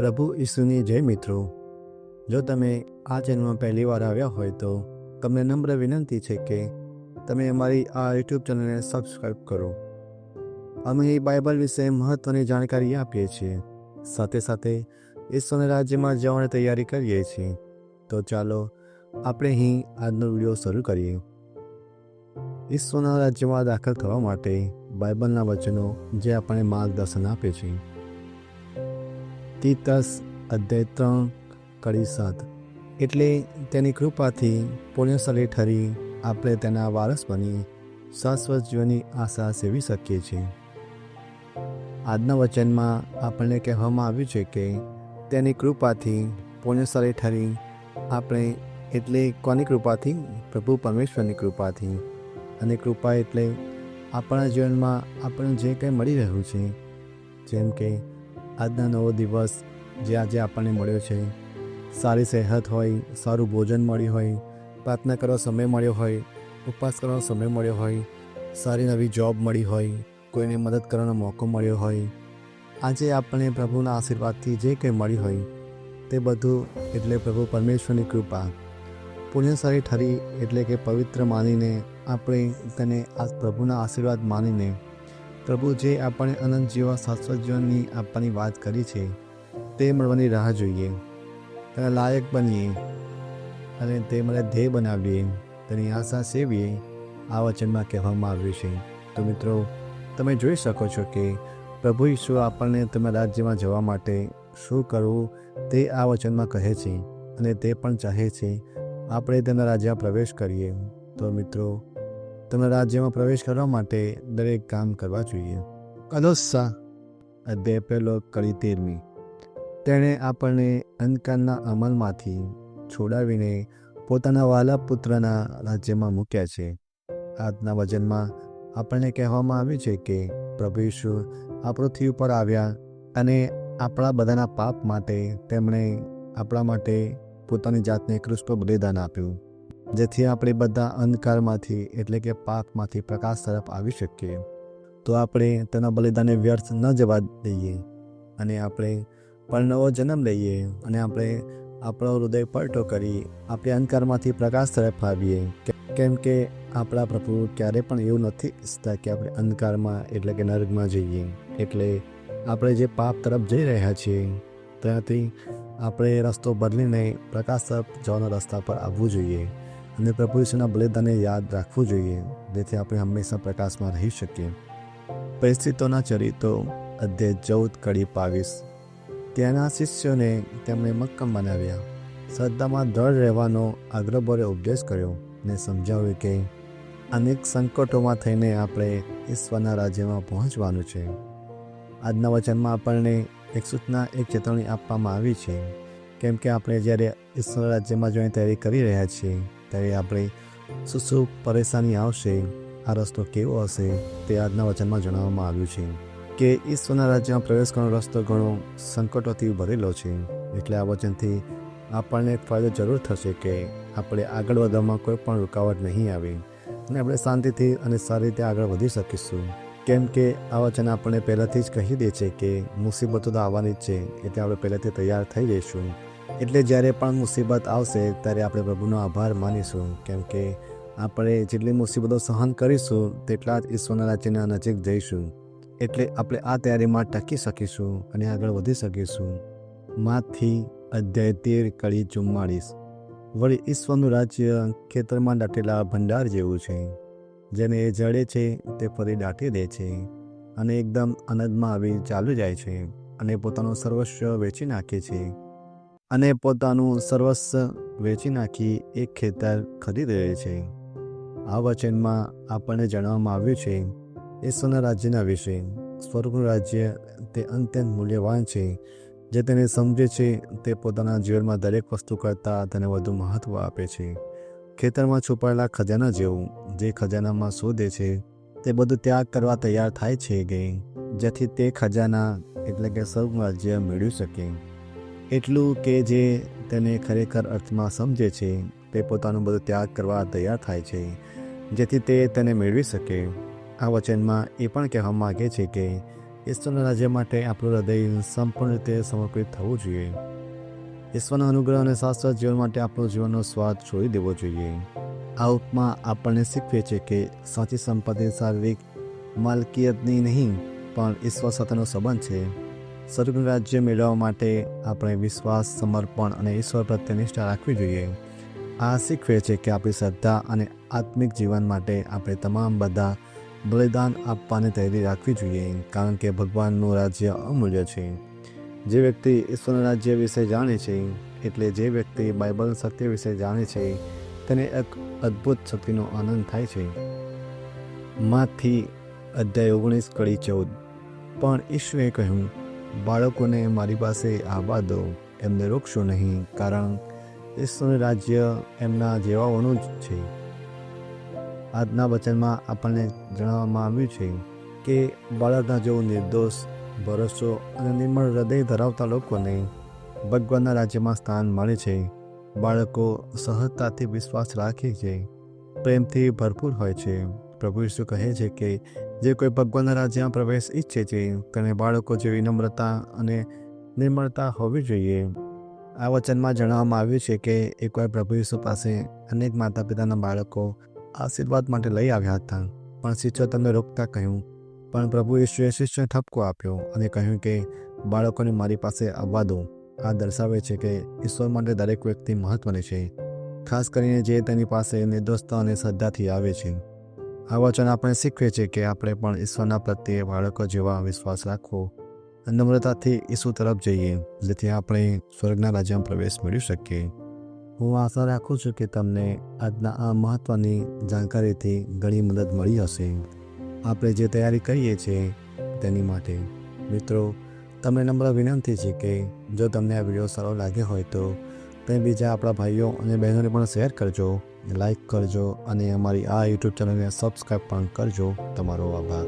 પ્રભુ ઈસુની જય મિત્રો. જો તમે આ ચેનલમાં પહેલી વાર આવ્યા હોય તો તમને નમ્ર વિનંતી છે કે તમે અમારી આ યુટ્યુબ ચેનલને સબસ્ક્રાઈબ કરો. અમે બાઇબલ વિશે મહત્ત્વની જાણકારી આપીએ છીએ, સાથે સાથે ઈશ્વરના રાજ્યમાં જવાની તૈયારી કરીએ છીએ. તો ચાલો આપણે અહીં આજનો વિડીયો શરૂ કરીએ. ઈશ્વરના રાજ્યમાં દાખલ થવા માટે બાઇબલના વચનો જે આપણને માર્ગદર્શન આપે છે. તીતસ અધ્યાય 3:7. એટલે તેની કૃપાથી પુણ્યશાળી ઠરી આપણે તેના વારસ બની શાશ્વત જીવનની આશા સેવી શકીએ છીએ. આજના વચનમાં આપણને કહેવામાં આવ્યું છે કે તેની કૃપાથી પુણ્યશાળી ઠરી આપણે, એટલે કોની કૃપાથી? પ્રભુ પરમેશ્વરની કૃપાથી. અને કૃપા એટલે આપણા જીવનમાં આપણને જે કંઈ મળી રહ્યું છે, જેમ કે આજના નવો દિવસ જે આજે આપણને મળ્યો છે, સારી સેહત હોય, સારું ભોજન મળ્યું હોય, પ્રાર્થના કરવાનો સમય મળ્યો હોય, ઉપવાસ કરવાનો સમય મળ્યો હોય, સારી નવી જોબ મળી હોય, કોઈને મદદ કરવાનો મોકો મળ્યો હોય. આજે આપણે પ્રભુના આશીર્વાદથી જે કંઈ મળ્યું હોય તે બધું એટલે પ્રભુ પરમેશ્વરની કૃપા. પુણ્યશાળી ઠરી એટલે કે પવિત્ર માનીને આપણે તેને આ પ્રભુના આશીર્વાદ માનીને પ્રભુ જે આપણને અનંત જીવન, શાશ્વત જીવનની આપવાની વાત કરી છે તે મળવાની રાહ જોઈએ, તેના લાયક બનીએ અને તે મને ધ્યેય બનાવીએ, તેની આશા સેવીએ. આ વચનમાં કહેવામાં આવ્યું છે. તો મિત્રો, તમે જોઈ શકો છો કે પ્રભુ ઈસુ આપણને તેમના રાજ્યમાં જવા માટે શું કરવું તે આ વચનમાં કહે છે, અને તે પણ ચાહે છે આપણે તેમના રાજ્યમાં પ્રવેશ કરીએ. તો મિત્રો, તેમના રાજ્યમાં પ્રવેશ કરવા માટે દરેક કામ કરવા જોઈએ. કલોસ્સા અધ્યાય 1:13. તેણે આપણને અંધકારના અમલમાંથી છોડાવીને પોતાના વહાલા પુત્રના રાજ્યમાં મૂક્યા છે. આજના વચનમાં આપણને કહેવામાં આવ્યું છે કે પ્રભુ ઈસુ આ પૃથ્વી ઉપર આવ્યા અને આપણા બધાના પાપ માટે તેમણે આપણા માટે પોતાની જાતને ક્રૂસ પર બલિદાન આપ્યું, જેથી આપણે બધા અંધકારમાંથી એટલે કે પાપમાંથી પ્રકાશ તરફ આવી શકીએ. તો આપણે તેના બલિદાનને વ્યર્થ ન જવા દઈએ અને આપણે પણ નવો જન્મ લઈએ અને આપણે આપણો હૃદય પલટો કરી આપણે અંધકારમાંથી પ્રકાશ તરફ આવીએ. કેમ કે આપણા પ્રભુ ક્યારે પણ એવું નથી ઈચ્છતા કે આપણે અંધકારમાં એટલે કે નરકમાં જઈએ. એટલે આપણે જે પાપ તરફ જઈ રહ્યા છીએ ત્યાંથી આપણે રસ્તો બદલીને પ્રકાશ તરફ જવાના રસ્તા પર આવવું જોઈએ અને પ્રભુ ઈસુના બલિદાનને યાદ રાખવું જોઈએ, જેથી આપણે હંમેશા પ્રકાશમાં રહી શકીએ. પરિસ્થિતિઓના ચરિત્રો અધ્યાય 14:22. ત્યાંના શિષ્યોને તેમણે મક્કમ બનાવ્યા, શ્રદ્ધામાં દ્રઢ રહેવાનો આગ્રહભર્યો ઉપદેશ કર્યો અને સમજાવ્યું કે અનેક સંકટોમાં થઈને આપણે ઈશ્વરના રાજ્યમાં પહોંચવાનું છે. આજના વચનમાં આપણને એક સૂચના, એક ચેતવણી આપવામાં આવી છે. કેમ કે આપણે જ્યારે ઈશ્વરના રાજ્યમાં જવાની તૈયારી કરી રહ્યા છીએ ત્યારે આપણે શું પરેશાની આવશે, આ રસ્તો કેવો હશે તે આજના વચનમાં જણાવવામાં આવ્યું છે કે ઈશ્વરના રાજ્યમાં પ્રવેશ કરવાનો રસ્તો ઘણો સંકટોથી ભરેલો છે. એટલે આ વચનથી આપણને એક ફાયદો જરૂર થશે કે આપણે આગળ વધવામાં કોઈ પણ રૂકાવટ નહીં આવે અને આપણે શાંતિથી અને સારી રીતે આગળ વધી શકીશું. કેમ કે આ વચન આપણને પહેલાંથી જ કહી દે છે કે મુસીબતો તો આવવાની જ છે, એટલે આપણે પહેલાંથી તૈયાર થઈ જઈશું. એટલે જ્યારે પણ મુસીબત આવશે ત્યારે આપણે પ્રભુનો આભાર માનીશું, કેમ કે આપણે જેટલી મુસીબતો સહન કરીશું તેટલા જ ઈશ્વરના રાજ્યના નજીક જઈશું. એટલે આપણે આ તૈયારીમાં ટકી શકીશું અને આગળ વધી શકીશું. માથી અધ્યાય 13:44. વળી ઈશ્વરનું રાજ્ય ખેતરમાં દાટેલા ભંડાર જેવું છે, જેને એ જડે છે તે ફરી દાટી દે છે અને એકદમ આનંદમાં આવી ચાલુ જાય છે અને પોતાનું સર્વસ્વ વેચી નાખે છે. અને પોતાનું સર્વસ્વ વેચી નાખી એક ખેતર ખરીદી લે છે. આ વચનમાં આપણને જણાવવામાં આવ્યું છે ઈશ્વરના રાજ્યના વિશે. સ્વર્ગનું રાજ્ય તે અત્યંત મૂલ્યવાન છે. જે તેને સમજે છે તે પોતાના જીવનમાં દરેક વસ્તુ કરતાં તેને વધુ મહત્ત્વ આપે છે. ખેતરમાં છુપાયેલા ખજાના જેવું, જે ખજાનામાં શોધે છે તે બધું ત્યાગ કરવા તૈયાર થાય છે કે જેથી તે ખજાના એટલે કે સ્વર્ગનું રાજ્ય મેળવી શકે. એટલું કે જે તેને ખરેખર અર્થમાં સમજે છે તે પોતાનું બધું ત્યાગ કરવા તૈયાર થાય છે, જેથી તે તેને મેળવી શકે. આ વચનમાં એ પણ કહેવા માગે છે કે ઈશ્વરના રાજ્ય માટે આપણું હૃદય સંપૂર્ણ રીતે સમર્પિત થવું જોઈએ. ઈશ્વરના અનુગ્રહ અને શાશ્વત જીવન માટે આપણો જીવનનો સ્વાદ છોડી દેવો જોઈએ. આ ઉપમા આપણને શીખવે છે કે સાચી સંપત્તિ શારીરિક માલકિયતની નહીં પણ ઈશ્વર સાથેનો સંબંધ છે. સ્વર્ગનું રાજ્ય મેળવવા માટે આપણે વિશ્વાસ, સમર્પણ અને ઈશ્વર પ્રત્યે નિષ્ઠા રાખવી જોઈએ. આ શીખવે છે કે આપણી શ્રદ્ધા અને આત્મિક જીવન માટે આપણે તમામ બધા બલિદાન આપવાની તૈયારી રાખવી જોઈએ, કારણ કે ભગવાનનું રાજ્ય અમૂલ્ય છે. જે વ્યક્તિ ઈશ્વરના રાજ્ય વિશે જાણે છે, એટલે જે વ્યક્તિ બાઇબલ સત્ય વિશે જાણે છે, તેને એક અદ્ભુત શક્તિનો આનંદ થાય છે. માથી અધ્યાય 19:14. પણ ઈશ્વરે કહ્યું, બાળકોને મારી પાસે આવવા દો, એમને રોકશો નહીં, કારણ ઈશ્વરનું રાજ્ય એમના જેવાઓનું જ છે. આજના વચનમાં આપણને જણાવવામાં આવ્યું છે કે બાળકના જેવું નિર્દોષ, ભરોસો અને નિર્મળ હૃદય ધરાવતા લોકોને ભગવાનના રાજ્યમાં સ્થાન મળે છે. બાળકો સહજતાથી વિશ્વાસ રાખે છે, પ્રેમથી ભરપૂર હોય છે. પ્રભુ ઈસુ કહે છે કે જે કોઈ ભગવાનના રાજ્યમાં પ્રવેશ ઈચ્છે છે, તેને બાળકો જેવી નમ્રતા અને નિર્મળતા હોવી જોઈએ. આ વચનમાં જણાવવામાં આવ્યું છે કે એકવાર પ્રભુ ઈસુ પાસે અનેક માતા પિતાના બાળકો આશીર્વાદ માટે લઈ આવ્યા હતા, પણ શિષ્યો તેમને રોકતા કહ્યું. પણ પ્રભુ ઈસુએ શિષ્યોને ઠપકો આપ્યો અને કહ્યું કે બાળકોને મારી પાસે આવવા દો. આ દર્શાવે છે કે ઈશ્વર માટે દરેક વ્યક્તિ મહત્વની છે, ખાસ કરીને જે તેની પાસે નિર્દોષતા અને શ્રદ્ધાથી આવે છે. આ વચન આપણે શીખવે છે કે આપણે પણ ઈશ્વરના પ્રત્યે બાળકો જેવા વિશ્વાસ રાખવો, નમ્રતાથી ઈસુ તરફ જઈએ, જેથી આપણે સ્વર્ગના રાજ્યમાં પ્રવેશ મેળવી શકીએ. હું આશા રાખું છું કે તમને આજના આ મહત્ત્વની જાણકારીથી ઘણી મદદ મળી હશે, આપણે જે તૈયારી કરીએ છીએ તેની માટે. મિત્રો, તમને નમ્ર વિનંતી છે કે જો તમને આ વિડીયો સારો લાગ્યો હોય તો તમે બીજા આપણા ભાઈઓ અને બહેનોને પણ શેર કરજો, લાઈક કરજો અને અમારી આ યુટ્યુબ ચેનલને સબસ્ક્રાઈબ પણ કરજો. તમારો આભાર.